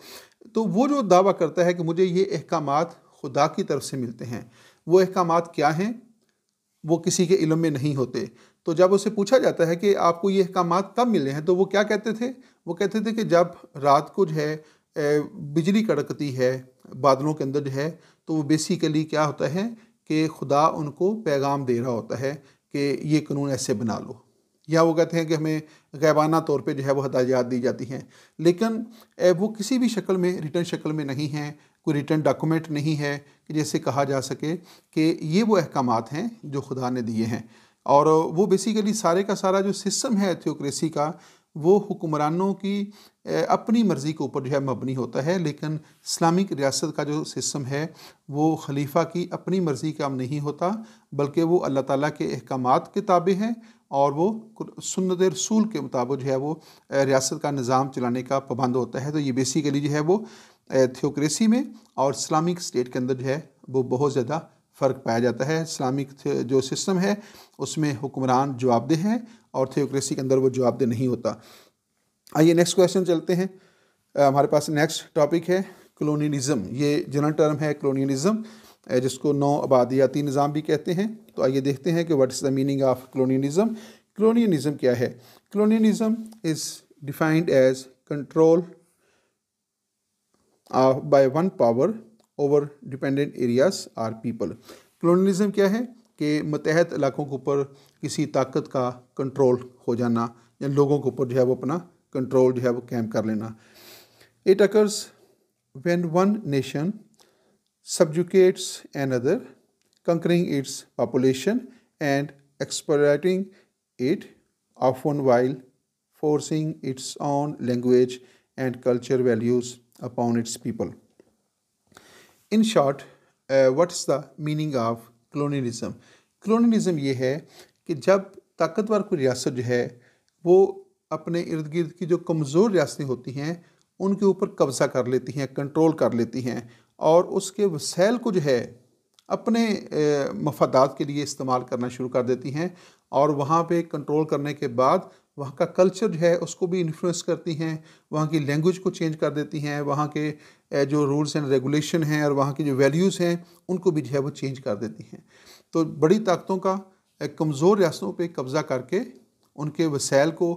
तो वो जो दावा करता है कि मुझे ये अहकामात खुदा की तरफ से मिलते हैं, वो अहकामात क्या हैं वो किसी के इल्म में नहीं होते। तो जब उससे पूछा जाता है कि आपको ये अहकामात कब मिले हैं, तो वो क्या कहते थे, वो कहते थे कि जब रात को जो है बिजली कड़कती है बादलों के अंदर जो है, तो वो बेसिकली क्या होता है कि खुदा उनको पैगाम दे रहा होता है कि ये कानून ऐसे बना लो। या वो कहते हैं कि हमें गैबाना तौर पे जो है वो हदायत दी जाती हैं, लेकिन वो किसी भी शक्ल में, रिटर्न शक्ल में नहीं हैं, कोई रिटर्न डॉक्यूमेंट नहीं है कि जैसे कहा जा सके कि ये वो अहकामात हैं जो खुदा ने दिए हैं। और वो बेसिकली सारे का सारा जो सिस्टम है थियोक्रेसी का, वो हुक्मरानों की अपनी मर्ज़ी के ऊपर जो है मबनी होता है। लेकिन इस्लामिक रियासत का जो सिस्टम है वो खलीफा की अपनी मर्ज़ी का नहीं होता, बल्कि वो अल्लाह ताला के अहकामात के ताबे हैं और वो सुन्नत रसूल के मुताबिक जो है वो रियासत का निज़ाम चलाने का पाबंद होता है। तो ये बेसिकली जो है वो थियोक्रेसी में और इस्लामिक स्टेट के अंदर जो है वो बहुत ज़्यादा फ़र्क पाया जाता है। इस्लामिक जो सिस्टम है उसमें हुक्मरान जवाबदेह हैं और थियोक्रेसी के अंदर वो जवाबदेह नहीं होता। आइए नेक्स्ट क्वेश्चन चलते हैं। हमारे पास नेक्स्ट टॉपिक है कॉलोनियलिज़म। ये जनरल टर्म है कॉलोनियलिज़म, जिसको नौ आबादियाती निज़ाम भी कहते हैं। तो आइए देखते हैं कि what is the meaning of colonialism. Colonialism क्या है? Colonialism is defined as control by one power over dependent areas or people. Colonialism क्या है कि मतहत इलाकों के ऊपर किसी ताकत का कंट्रोल हो जाना या लोगों के ऊपर जो है वो अपना कंट्रोल जो है वो कैम कर लेना। It occurs when one nation subjugates another, conquering its population and exploiting it, often while forcing its own language and culture values upon its people. In short what's the meaning of colonialism? Colonialism ये है कि जब ताकतवर कोई रियासत जो है वो अपने इर्द गिर्द की जो कमज़ोर रियासतें होती हैं उनके ऊपर कब्ज़ा कर लेती हैं, कंट्रोल कर लेती हैं और उसके वसैल को जो है अपने मफादात के लिए इस्तेमाल करना शुरू कर देती हैं और वहाँ पे कंट्रोल करने के बाद वहाँ का कल्चर जो है उसको भी इन्फ्लुएंस करती हैं, वहाँ की लैंग्वेज को चेंज कर देती हैं, वहाँ के जो रूल्स एंड रेगुलेशन हैं और वहाँ की जो वैल्यूज़ हैं उनको भी जो है वो चेंज कर देती हैं। तो बड़ी ताकतों का कमज़ोर रियासतों पे कब्ज़ा करके उनके वसैल को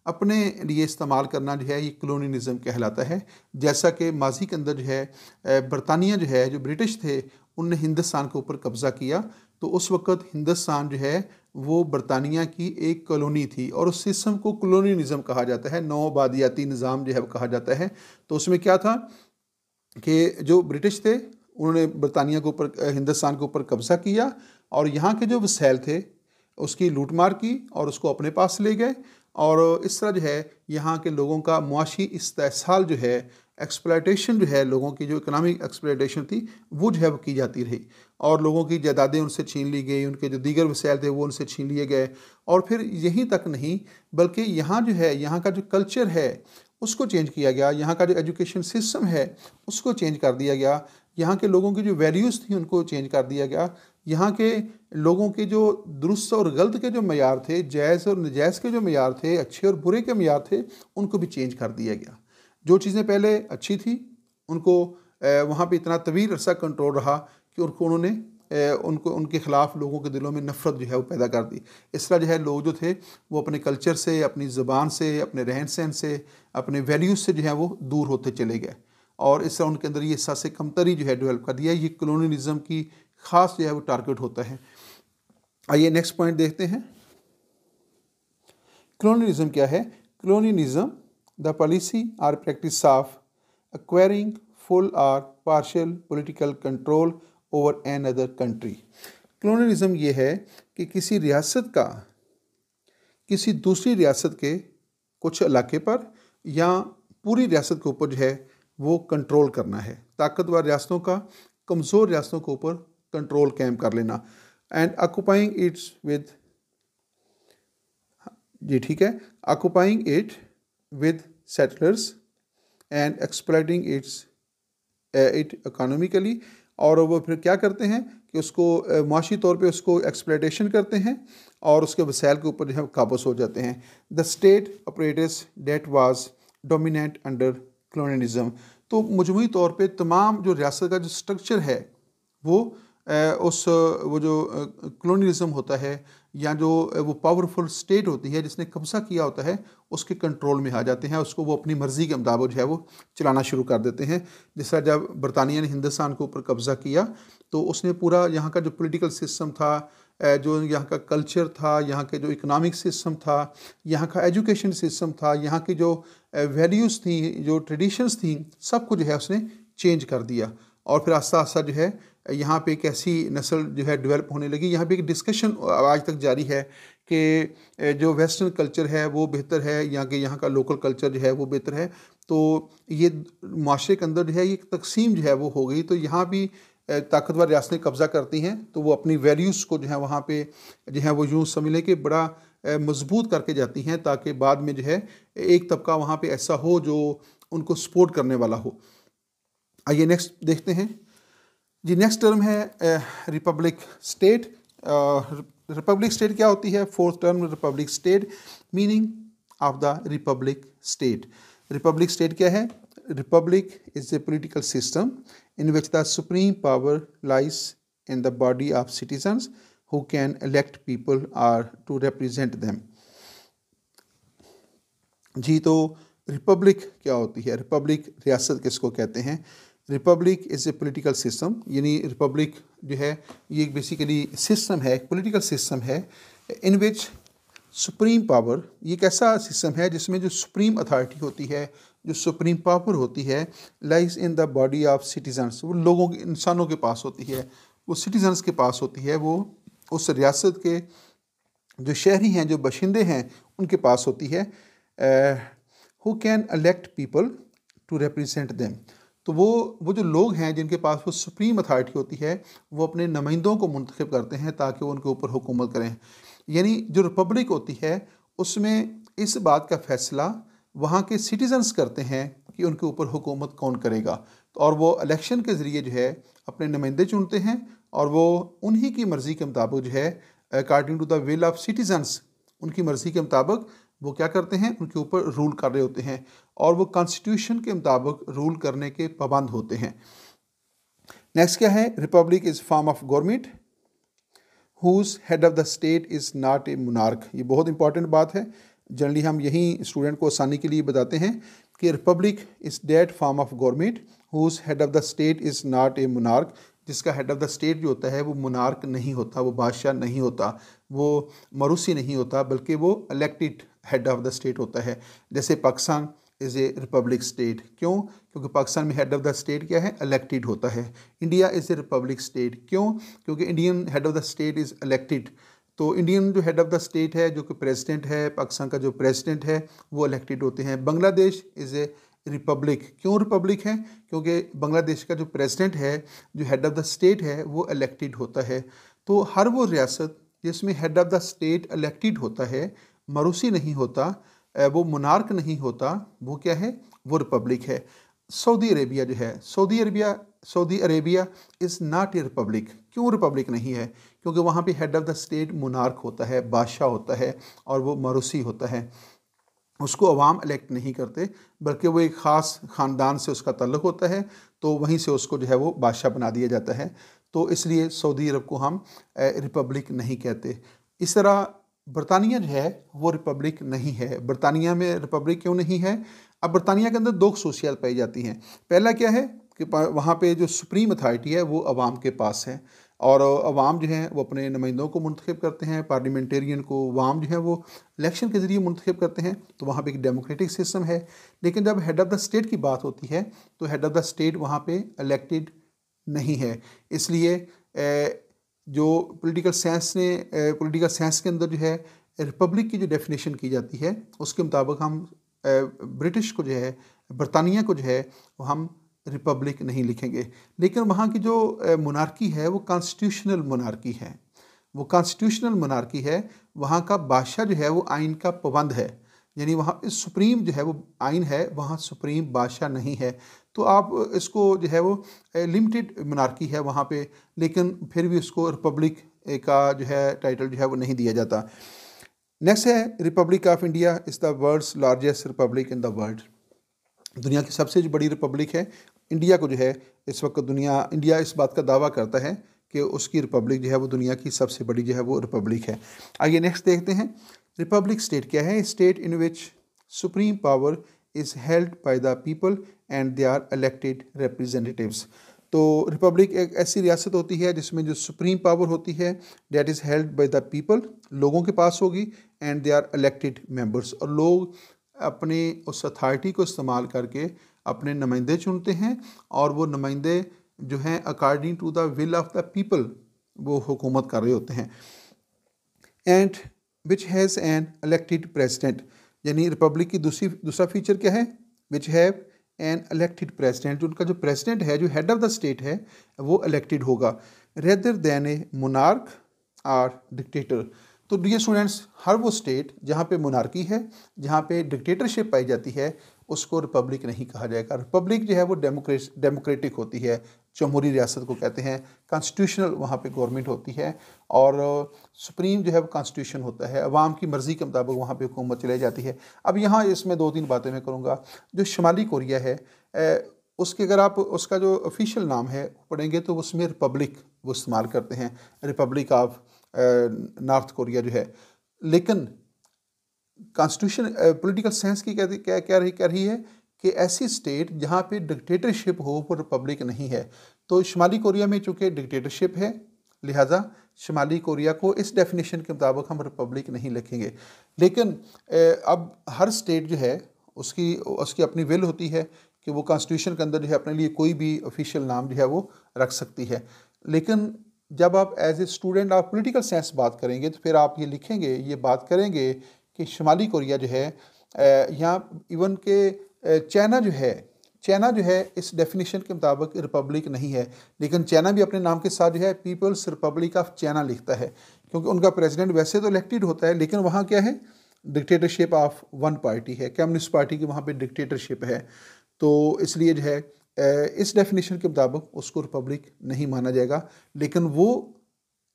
अपने लिए इस्तेमाल करना जो है ये कलोनियलिज्म कहलाता है। जैसा कि माजी के अंदर जो है बरतानिया जो है, जो ब्रिटिश थे, उनने हिंदुस्तान के ऊपर कब्ज़ा किया तो उस वक़्त हिंदुस्तान जो है वो बरतानिया की एक कॉलोनी थी और उस सिस्टम को कलोनियलिज्म कहा जाता है, नौआबादियाती निज़ाम जो है वो कहा जाता है। तो उसमें क्या था कि जो ब्रिटिश थे उन्होंने बरतानिया के ऊपर, हिंदुस्तान के ऊपर कब्ज़ा किया और यहाँ के जो वसैल थे उसकी लूटमार की और उसको अपने पास ले गए और इस तरह जो है यहाँ के लोगों का मुआशी इस्तेहसाल जो है, एक्सप्लॉयटेशन जो है, लोगों की जो इकोनॉमिक एक्सप्लॉयटेशन थी वो जो है वो की जाती रही और लोगों की जायदादें उनसे छीन ली गई, उनके जो दीगर वसैल थे वो उनसे छीन लिए गए। और फिर यहीं तक नहीं बल्कि यहाँ जो है, यहाँ का जो कल्चर है उसको चेंज किया गया, यहाँ का जो एजुकेशन सिस्टम है उसको चेंज कर दिया गया, यहाँ के लोगों की जो वैल्यूज़ थी उनको चेंज कर दिया गया, यहाँ के लोगों के जो दुरुस्त और गलत के जो मयार थे, जायज़ और नजायज़ के जो मयार थे, अच्छे और बुरे के मयार थे, उनको भी चेंज कर दिया गया। जो चीज़ें पहले अच्छी थी उनको वहाँ पे इतना तवील अरसा कंट्रोल रहा कि उनको उनके ख़िलाफ़ लोगों के दिलों में नफ़रत जो है वो पैदा कर दी। इस तरह जो है लोग जो थे वो अपने कल्चर से, अपनी ज़बान से, अपने रहन सहन से, अपने वैल्यूज़ से जो है वो दूर होते चले गए और इस तरह उनके अंदर ये एहसास कमतरी जो है डेवलप कर दिया। ये कलोनियलिज्म की ख़ास जो है वो टारगेट होता है। आइए नेक्स्ट पॉइंट देखते हैं। कलोनियलिज्म क्या है? कलोनियलिज्म द पॉलिसी और प्रैक्टिस ऑफ एक्वायरिंग फुल और partial political control over another country. Colonialism ये है कि किसी रियासत का किसी दूसरी रियासत के कुछ इलाके पर या पूरी रियासत के ऊपर जो है वो कंट्रोल करना है। ताकतवर रियासतों का कमज़ोर रियासतों के ऊपर कंट्रोल कायम कर लेना। एंड ऑक्यूपाइंग इट्स विद, जी ठीक है, occupying it with settlers and exploiting it economically. और वो फिर क्या करते हैं कि उसको माशी तौर पे उसको एक्सप्लॉइटेशन करते हैं और उसके वसाइल के ऊपर जो है काबूस हो जाते हैं। The state operators that was dominant under colonialism. तो मजमूई तौर पे तमाम जो रियासत का जो स्ट्रक्चर है वो वो जो कलोनियलिज्म होता है या जो वो पावरफुल स्टेट होती है जिसने कब्ज़ा किया होता है उसके कंट्रोल में आ जाते हैं, उसको वो अपनी मर्ज़ी के मुताबिक जो है वो चलाना शुरू कर देते हैं। जिस तरह जब बरतानिया ने हिंदुस्तान के ऊपर कब्ज़ा किया तो उसने पूरा यहाँ का जो पॉलिटिकल सिस्टम था, जो यहाँ का कल्चर था, यहाँ के जो इकोनॉमिक सिस्टम था, यहाँ का एजुकेशन सिस्टम था, यहाँ की जो वैल्यूज़ थी, जो ट्रेडिशंस थी, सब कुछ जो है उसने चेंज कर दिया। और फिर आस्ता आस्ता जो है यहाँ पे एक ऐसी नस्ल जो है डेवलप होने लगी। यहाँ पे एक डिस्कशन आज तक जारी है कि जो वेस्टर्न कल्चर है वो बेहतर है या कि यहाँ का लोकल कल्चर जो है वो बेहतर है। तो ये माशरे के अंदर जो है ये तकसीम जो है वो हो गई। तो यहाँ भी ताकतवर रियासतें कब्ज़ा करती हैं तो वो अपनी वैल्यूज़ को जो है वहाँ पे जो है वो यूँ समझ लें कि बड़ा मजबूत करके जाती हैं ताकि बाद में जो है एक तबका वहाँ पे ऐसा हो जो उनको सपोर्ट करने वाला हो। आइए नेक्स्ट देखते हैं जी। नेक्स्ट टर्म है रिपब्लिक स्टेट। रिपब्लिक स्टेट क्या होती है? Fourth term Republic state, meaning of the Republic state. Republic state क्या है? Republic is a political system in which the supreme power lies in the body of citizens who can elect people or to represent them। जी, तो रिपब्लिक क्या होती है? रिपब्लिक रियासत किसको कहते हैं? Republic is A political system, यानी रिपब्लिक जो है ये बेसिकली सिस्टम है, एक पोलिटिकल सिस्टम है इन विच सुप्रीम पावर, ये एक ऐसा सिस्टम है जिसमें जो सुप्रीम अथॉरिटी होती है, जो सुप्रीम पावर होती है, lies in the body of citizens, वो लोगों के, इंसानों के पास होती है, वो सिटीजन्स के पास होती है, वो उस रियासत के जो शहरी हैं, जो बशिंदे हैं, उनके पास होती है। Who can elect people to represent them. तो वो जो लोग हैं जिनके पास वो सुप्रीम अथॉरिटी होती है, वो अपने नुमाइंदों को मुंतखब करते हैं ताकि वो उनके ऊपर हुकूमत करें। यानी जो रिपब्लिक होती है उसमें इस बात का फ़ैसला वहाँ के सिटीजन्स करते हैं कि उनके ऊपर हुकूमत कौन करेगा। तो और वो इलेक्शन के ज़रिए जो है अपने नुमाइंदे चुनते हैं और वो उन्हीं की मर्ज़ी के मुताबिक जो है, according to the will of citizens, उनकी मर्ज़ी के मुताबिक वो क्या करते हैं, उनके ऊपर रूल कर रहे होते हैं और वो कॉन्स्टिट्यूशन के मुताबिक रूल करने के पाबंद होते हैं। नेक्स्ट क्या है, republic is form of government whose head of the state is not a monarch. ये बहुत इंपॉर्टेंट बात है। जनरली हम यही स्टूडेंट को आसानी के लिए बताते हैं कि republic is that form of government whose head of the state is not a monarch, जिसका हेड ऑफ द स्टेट जो होता है वो मोनार्क नहीं होता, वो बादशाह नहीं होता, वो मरूसी नहीं होता, बल्कि वो elected head of the state होता है। जैसे Pakistan is a Republic state, क्यों? क्योंकि पाकिस्तान में हेड ऑफ द स्टेट क्या है, इलेक्टेड होता है। India is a Republic state, क्यों? क्योंकि Indian head of the state is elected. तो इंडियन जो हेड ऑफ द स्टेट है, जो कि प्रेसिडेंट है, पाकिस्तान का जो प्रेसिडेंट है, वो इलेक्टेड होते हैं। बांग्लादेश इज़ ए रिपब्लिक, क्यों रिपब्लिक है? क्योंकि बांग्लादेश का जो प्रेसिडेंट है, जो हेड ऑफ द स्टेट है, वो इलेक्टेड होता है। तो हर वो रियासत जिसमें head of the state elected होता है, मरूसी नहीं होता, वो मोनार्क नहीं होता, वो क्या है, वो रिपब्लिक है। सऊदी अरेबिया जो है, Saudi Arabia is not A Republic, क्यों रिपब्लिक नहीं है? क्योंकि वहाँ पे head of the state monarch होता है, बादशाह होता है और वो मरूसी होता है। उसको अवाम इलेक्ट नहीं करते, बल्कि वो एक ख़ास ख़ानदान से उसका ताल्लुक़ होता है, तो वहीं से उसको जो है वो बादशाह बना दिया जाता है। तो इसलिए सऊदी अरब को हम रिपब्लिक नहीं कहते। इस तरह बरतानिया जो है वो रिपब्लिक नहीं है। बरतानिया में रिपब्लिक क्यों नहीं है? अब बरतानिया के अंदर दो खसूसियात पाई जाती हैं। पहला क्या है कि वहाँ पे जो सुप्रीम अथॉरिटी है वो अवाम के पास है और अवाम जो है वो अपने नुमाइंदों को मुंतखब करते हैं, पार्लियामेंटेरियन को अवाम जो है वो इलेक्शन के ज़रिए मुंतखब करते हैं, तो वहाँ पे एक डेमोक्रेटिक सिस्टम है। लेकिन जब हेड ऑफ़ द स्टेट की बात होती है तो हेड ऑफ़ द स्टेट वहाँ पे इलेक्टेड नहीं है। इसलिए जो पॉलिटिकल साइंस के अंदर जो है रिपब्लिक की जो डेफिनेशन की जाती है, उसके मुताबिक हम ब्रिटिश को जो है, बरतानिया को जो है, वो हम रिपब्लिक नहीं लिखेंगे। लेकिन वहाँ की जो मोनार्की है वो कॉन्स्टिट्यूशनल मोनार्की है, वो कॉन्स्टिट्यूशनल मोनार्की है। वहाँ का बादशाह जो है वो आइन का पाबंद है, यानी वहाँ सुप्रीम जो है वो आइन है, वहाँ सुप्रीम बादशाह नहीं है। तो आप इसको जो है वो लिमिटेड मोनार्की है वहाँ पे, लेकिन फिर भी उसको रिपब्लिक का जो है टाइटल जो है वो नहीं दिया जाता। नेक्स्ट है, republic of India is the world's largest republic in the world. दुनिया की सबसे जो बड़ी रिपब्लिक है इंडिया को जो है इस वक्त इंडिया इस बात का दावा करता है कि उसकी रिपब्लिक जो है वो दुनिया की सबसे बड़ी जो है वो रिपब्लिक है। आइए नेक्स्ट देखते हैं, रिपब्लिक स्टेट क्या है? State in which supreme power is held by the people and they are elected representatives. तो रिपब्लिक एक ऐसी रियासत होती है जिसमें जो सुप्रीम पावर होती है that is held by the people, लोगों के पास होगी, and they are elected members, और लोग अपने उस अथॉरिटी को इस्तेमाल करके अपने नुमाइंदे चुनते हैं और वो नुमाइंदे जो हैं according to the will of the people वो हुकूमत कर रहे होते हैं। And which has an elected president, यानी रिपब्लिक की दूसरा फीचर क्या है? Which have an elected president, उनका जो प्रेसिडेंट है, जो हेड ऑफ द स्टेट है, वो इलेक्टेड होगा, रेदर दैन ए मोनार्क और डिक्टेटर। तो डियर स्टूडेंट्स, हर वो स्टेट जहाँ पे मोनार्की है, जहाँ पे डिक्टेटरशिप पाई जाती है, उसको रिपब्लिक नहीं कहा जाएगा। रिपब्लिक जो है वो डेमोक्रेटिक होती है, जमहूरी रियासत को कहते हैं, कॉन्स्टिट्यूशनल वहाँ पे गवर्नमेंट होती है और सुप्रीम जो है वो कॉन्स्टिट्यूशन होता है, अवाम की मर्ज़ी के मुताबिक वहाँ पे हुकूमत चलाई जाती है। अब यहाँ इसमें दो तीन बातें मैं करूँगा। जो शुमाली कोरिया है, उसके अगर आप उसका जो ऑफिशियल नाम है पढ़ेंगे तो उसमें रिपब्लिक वो इस्तेमाल करते हैं, रिपब्लिक ऑफ नॉर्थ कोरिया जो है। लेकिन कॉन्स्टिट्यूशन पॉलिटिकल साइंस की क्या रही है कि ऐसी स्टेट जहाँ पे डिक्टेटरशिप हो वो रिपब्लिक नहीं है। तो शुमाली कोरिया में चूँकि डिक्टेटरशिप है, लिहाजा शुमाली कोरिया को इस डेफिनेशन के मुताबिक हम रिपब्लिक नहीं लिखेंगे। लेकिन अब हर स्टेट जो है उसकी अपनी विल होती है कि वो कॉन्स्टिट्यूशन के अंदर जो है अपने लिए कोई भी ऑफिशियल नाम जो है वो रख सकती है। लेकिन जब आप एज ए स्टूडेंट आप पॉलिटिकल साइंस बात करेंगे तो फिर आप ये लिखेंगे, ये बात करेंगे कि शुमाली कोरिया जो है यहाँ इवन के चाइना जो है इस डेफिनेशन के मुताबिक रिपब्लिक नहीं है, लेकिन चाइना भी अपने नाम के साथ जो है पीपल्स रिपब्लिक ऑफ चाइना लिखता है, क्योंकि उनका प्रेसिडेंट वैसे तो इलेक्टेड होता है, लेकिन वहाँ क्या है, डिक्टेटरशिप ऑफ वन पार्टी है, कम्युनिस्ट पार्टी की वहाँ पे डिक्टेटरशिप है। तो इसलिए जो है इस डेफिनेशन के मुताबिक उसको रिपब्लिक नहीं माना जाएगा, लेकिन वो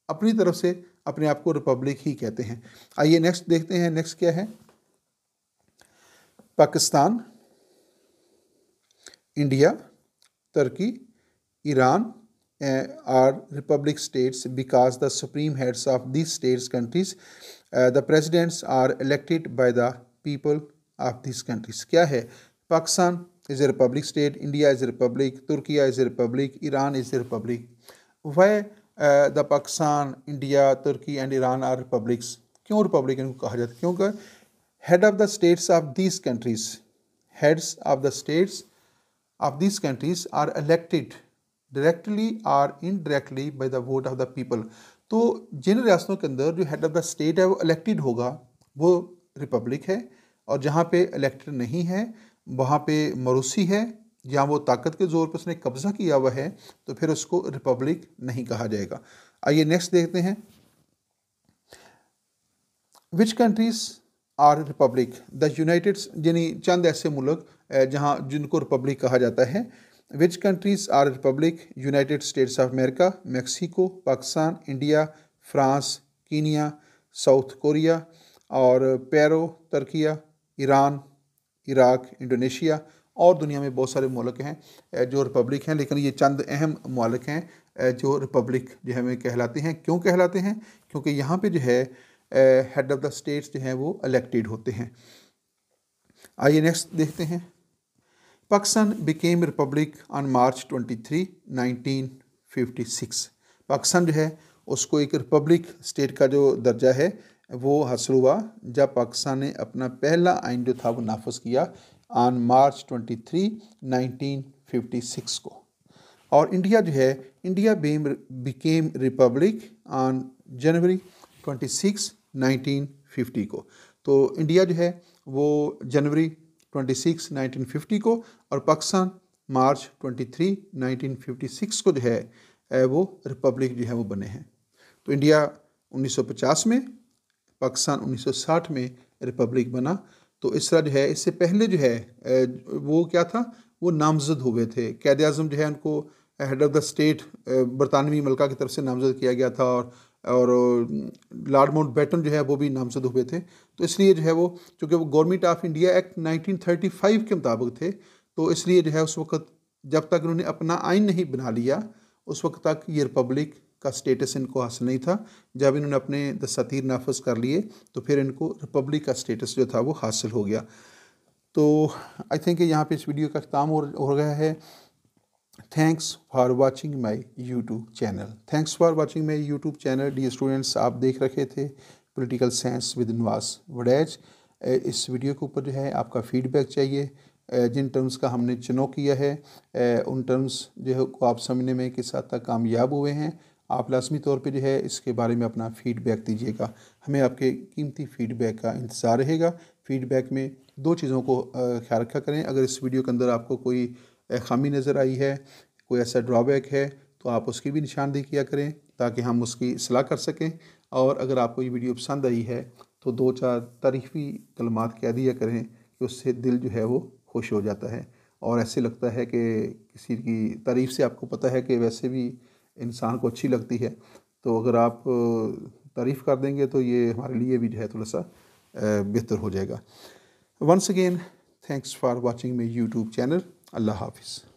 अपनी तरफ से अपने आप को रिपब्लिक ही कहते हैं। आइए नेक्स्ट देखते हैं, नेक्स्ट क्या है। Pakistan, India, Turkey, Iran are republic states because the supreme heads of these states countries the presidents are elected by the people of these countries। क्या है, Pakistan is a republic state, India is a republic, Turkey is a republic, Iran is a republic। why the Pakistan, India, Turkey and Iran are republics? क्यों रिपब्लिक इनको कहा जाता है? क्योंकि head of the states of these countries, heads of the states of these countries are elected directly और indirectly by the vote of the people. तो जिन रियासतों के अंदर जो हेड ऑफ द स्टेट है वो इलेक्टेड होगा वो रिपब्लिक है, और जहाँ पे इलेक्टेड नहीं है वहाँ पे मरूसी है या वो ताकत के ज़ोर पर उसने कब्ज़ा किया हुआ है, तो फिर उसको रिपब्लिक नहीं कहा जाएगा। आइए नेक्स्ट देखते हैं। Which countries are republic? The United, यानी चंद ऐसे मुल्क जहाँ जिनको रिपब्लिक कहा जाता है। Which countries are republic? United States of America, Mexico, Pakistan, India, France, Kenya, South Korea और Peru, Turkiye, Iran, Iraq, Indonesia, और दुनिया में बहुत सारे मुल्क हैं जो रिपब्लिक हैं, लेकिन ये चंद अहम मुल्क हैं जो रिपब्लिक जो है कहलाते हैं। क्यों कहलाते हैं? क्योंकि यहाँ पे जो है हेड ऑफ द स्टेट्स जो हैं वो इलेक्टेड होते हैं। आइए नेक्स्ट देखते हैं। Pakistan became Republic on March 23, 1956। Pakistan जो है उसको एक रिपब्लिक स्टेट का जो दर्जा है वो हासिल हुआ जब पाकिस्तान ने अपना पहला आइन जो था वो नाफज किया ऑन मार्च 23, 1956 को। और इंडिया जो है, India became Republic on January 26, 1950 को। तो इंडिया जो है वो जनवरी 26, 1950 को, और पाकिस्तान मार्च 23, 1956 को जो है वो रिपब्लिक जो है वो बने हैं। तो इंडिया 1950 में, पाकिस्तान 1960 में रिपब्लिक बना। तो इस तरह जो है इससे पहले जो है वो क्या था, वो नामजद हुए थे। कैद आज़म जो है उनको हेड ऑफ द स्टेट बरतानवी मलका की तरफ से नामजद किया गया था, और लॉर्ड माउंटबेटन जो है वो भी नामजद हुए थे। तो इसलिए जो है वो, चूँकि वो गवर्नमेंट ऑफ इंडिया एक्ट 1935 के मुताबिक थे, तो इसलिए जो है उस वक्त जब तक उन्होंने अपना आइन नहीं बना लिया उस वक्त तक ये रिपब्लिक का स्टेटस इनको हासिल नहीं था। जब इन्होंने अपने दस्तूर नाफज कर लिए तो फिर इनको रिपब्लिक का स्टेटस जो था वो हासिल हो गया। तो आई थिंक यहाँ पे इस वीडियो का अख्ताम हो गया है। Thanks for watching my YouTube channel. Thanks for watching my YouTube channel. Dear students, आप देख रखे थे political science with Nawaz Waraich. इस वीडियो के ऊपर जो है आपका फीडबैक चाहिए। जिन टर्म्स का हमने चुनाव किया है उन टर्म्स जो है को आप समझने में किस हद तक कामयाब हुए हैं, आप लाजमी तौर पे जो है इसके बारे में अपना फ़ीडबैक दीजिएगा। हमें आपके कीमती फ़ीडबैक का इंतज़ार रहेगा। फ़ीडबैक में दो चीज़ों को ख्याल रखा करें। अगर इस वीडियो के अंदर आपको कोई ख़ामी नज़र आई है, कोई ऐसा ड्रॉबैक है, तो आप उसकी भी निशानदेही किया करें ताकि हम उसकी इस्लाह कर सकें। और अगर आपको ये वीडियो पसंद आई है तो दो चार तारीफ़ी कलमात कह दिया करें कि उससे दिल जो है वो खुश हो जाता है, और ऐसे लगता है कि किसी की तारीफ़ से आपको पता है कि वैसे भी इंसान को अच्छी लगती है। तो अगर आप तारीफ़ कर देंगे तो ये हमारे लिए भी जो है थोड़ा सा बेहतर हो जाएगा। Once again thanks for watching my YouTube channel. Allah हाफिज़।